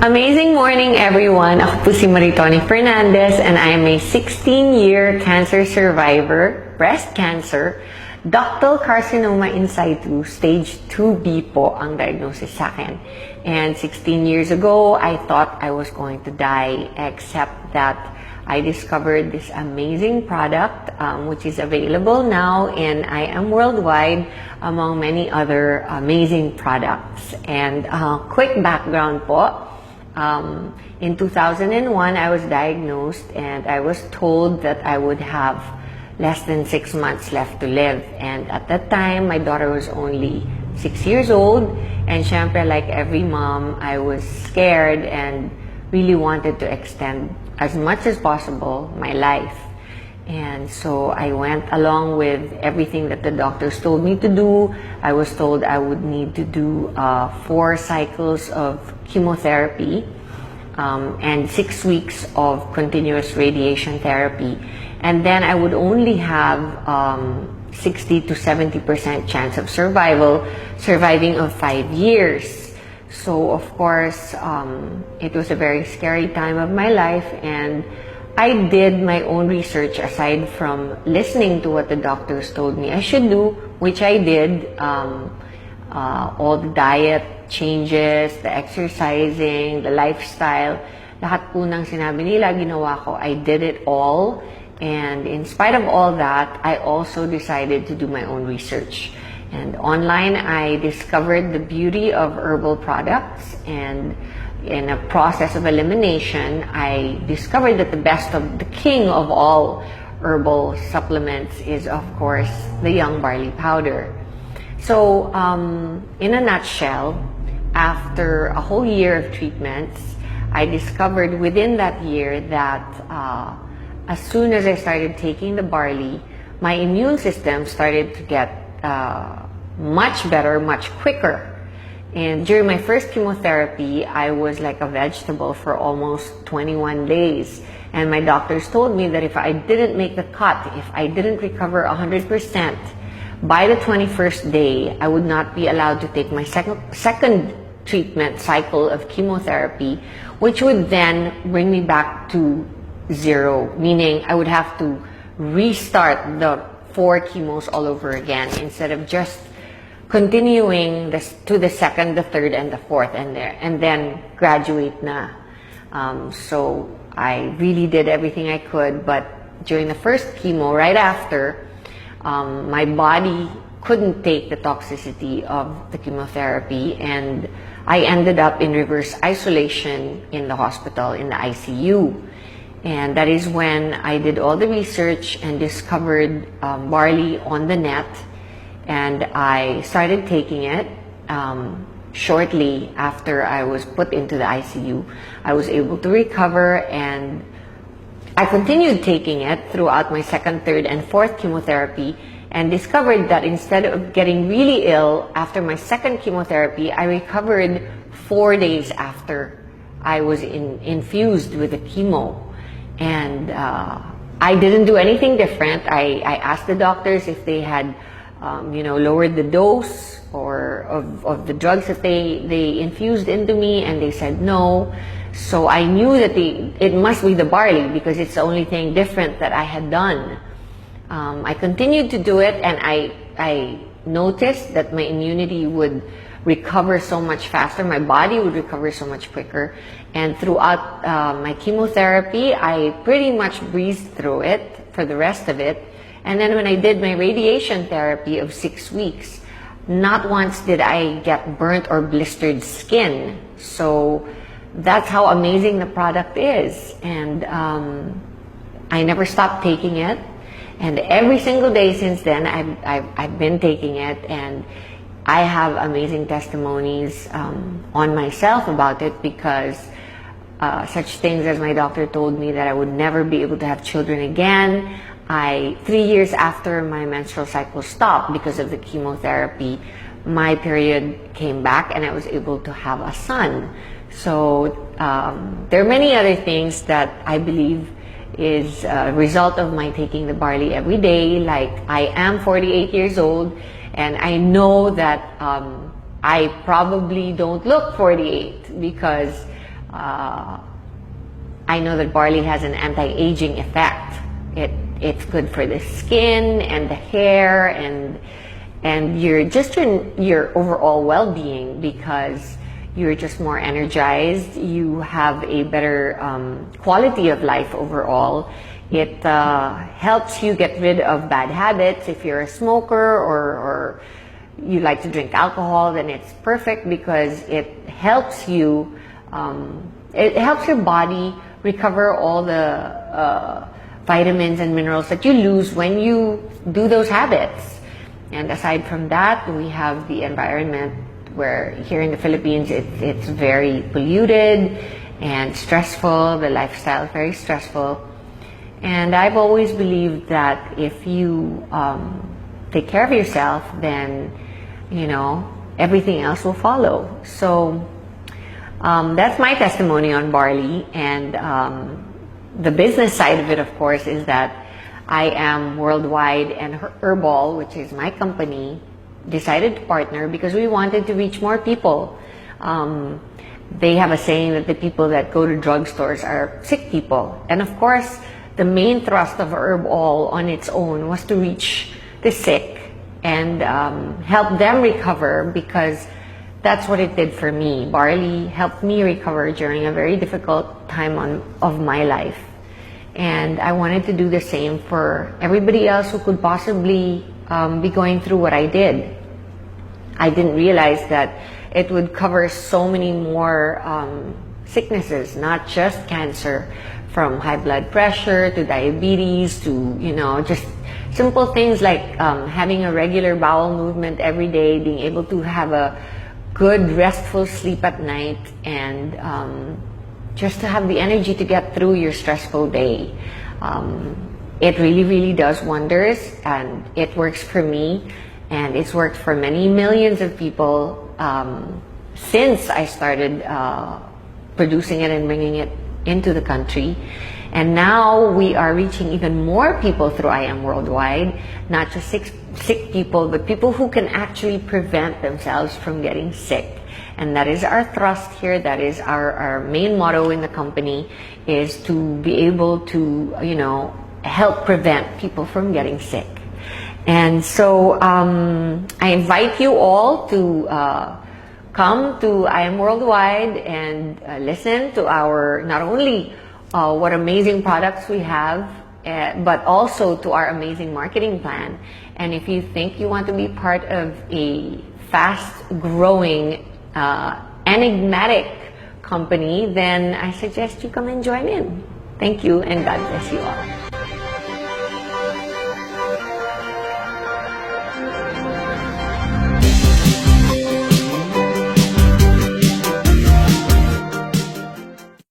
Amazing morning, everyone. Ako po si Maritoni Fernandez and I am a 16-year cancer survivor, breast cancer, ductal carcinoma in situ, stage 2B po ang diagnosis sa akin. And 16 years ago, I thought I was going to die, except that I discovered this amazing product, which is available now, and I am worldwide among many other amazing products. And quick background po. In 2001, I was diagnosed and I was told that I would have less than 6 months left to live. And at that time, my daughter was only 6 years old. And syempre, like every mom, I was scared and really wanted to extend as much as possible my life. And so I went along with everything that the doctors told me to do. I was told I would need to do 4 cycles of chemotherapy and 6 weeks of continuous radiation therapy. And then I would only have 60 to 70% chance of surviving of 5 years. So of course, it was a very scary time of my life, and I did my own research aside from listening to what the doctors told me I should do, which I did. All the diet changes, the exercising, the lifestyle, lahat po ng sinabi nila, ginawa ko. I did it all. And in spite of all that, I also decided to do my own research. And online, I discovered the beauty of herbal products, and in a process of elimination, I discovered that the king of all herbal supplements is, of course, the young barley powder. So, in a nutshell, after a whole year of treatments, I discovered within that year that as soon as I started taking the barley, my immune system started to get much better, much quicker. And during my first chemotherapy, I was like a vegetable for almost 21 days. And my doctors told me that if I didn't make the cut, if I didn't recover 100%, by the 21st day, I would not be allowed to take my second treatment cycle of chemotherapy, which would then bring me back to 0, meaning I would have to restart the 4 chemos all over again instead of just continuing to the second, the third, and the fourth, and then graduate na. So I really did everything I could, but during the first chemo, right after, my body couldn't take the toxicity of the chemotherapy, and I ended up in reverse isolation in the hospital, in the ICU. And that is when I did all the research and discovered barley on the net. And I started taking it. Shortly after I was put into the ICU, I was able to recover, and I continued taking it throughout my second, third, and fourth chemotherapy, and discovered that instead of getting really ill after my second chemotherapy, I recovered 4 days after I was infused with the chemo. And I didn't do anything different. I asked the doctors if they had lowered the dose or of the drugs that they infused into me, and they said no. So I knew that it must be the barley, because it's the only thing different that I had done. I continued to do it, and I noticed that my immunity would recover so much faster, my body would recover so much quicker. And throughout my chemotherapy, I pretty much breezed through it for the rest of it. And then when I did my radiation therapy of 6 weeks, not once did I get burnt or blistered skin. So that's how amazing the product is. And I never stopped taking it. And every single day since then, I've been taking it. And I have amazing testimonies on myself about it, because such things as my doctor told me that I would never be able to have children again. 3 years after my menstrual cycle stopped because of the chemotherapy, my period came back and I was able to have a son. So there are many other things that I believe is a result of my taking the barley every day. Like, I am 48 years old, and I know that I probably don't look 48 because I know that barley has an anti-aging effect. It's good for the skin and the hair and your overall well-being, because you're just more energized. You have a better quality of life overall. It helps you get rid of bad habits. If you're a smoker or you like to drink alcohol, then it's perfect because it helps you. It helps your body recover all the vitamins and minerals that you lose when you do those habits. And aside from that, we have the environment where here in the Philippines, it's very polluted and stressful. The lifestyle is very stressful. And I've always believed that if you take care of yourself, then, you know, everything else will follow. So that's my testimony on barley. And the business side of it, of course, is that I am worldwide, and Herbal, which is my company, decided to partner because we wanted to reach more people. They have a saying that the people that go to drugstores are sick people. And of course, the main thrust of Herbal on its own was to reach the sick and help them recover, because that's what it did for me. Barley helped me recover during a very difficult time of my life. And I wanted to do the same for everybody else who could possibly be going through what I did. I didn't realize that it would cover so many more sicknesses, not just cancer, from high blood pressure to diabetes to, you know, just simple things like having a regular bowel movement every day, being able to have a good restful sleep at night, and just to have the energy to get through your stressful day. It really, really does wonders, and it works for me, and it's worked for many millions of people since I started producing it and bringing it into the country. And now we are reaching even more people through I Am Worldwide, not just sick people, but people who can actually prevent themselves from getting sick. And that is our thrust here. That is our main motto in the company, is to be able to, you know, help prevent people from getting sick. And so I invite you all to come to I Am Worldwide and listen to our, not only what amazing products we have, but also to our amazing marketing plan. And if you think you want to be part of a fast-growing, enigmatic company, then I suggest you come and join in. Thank you, and God bless you all.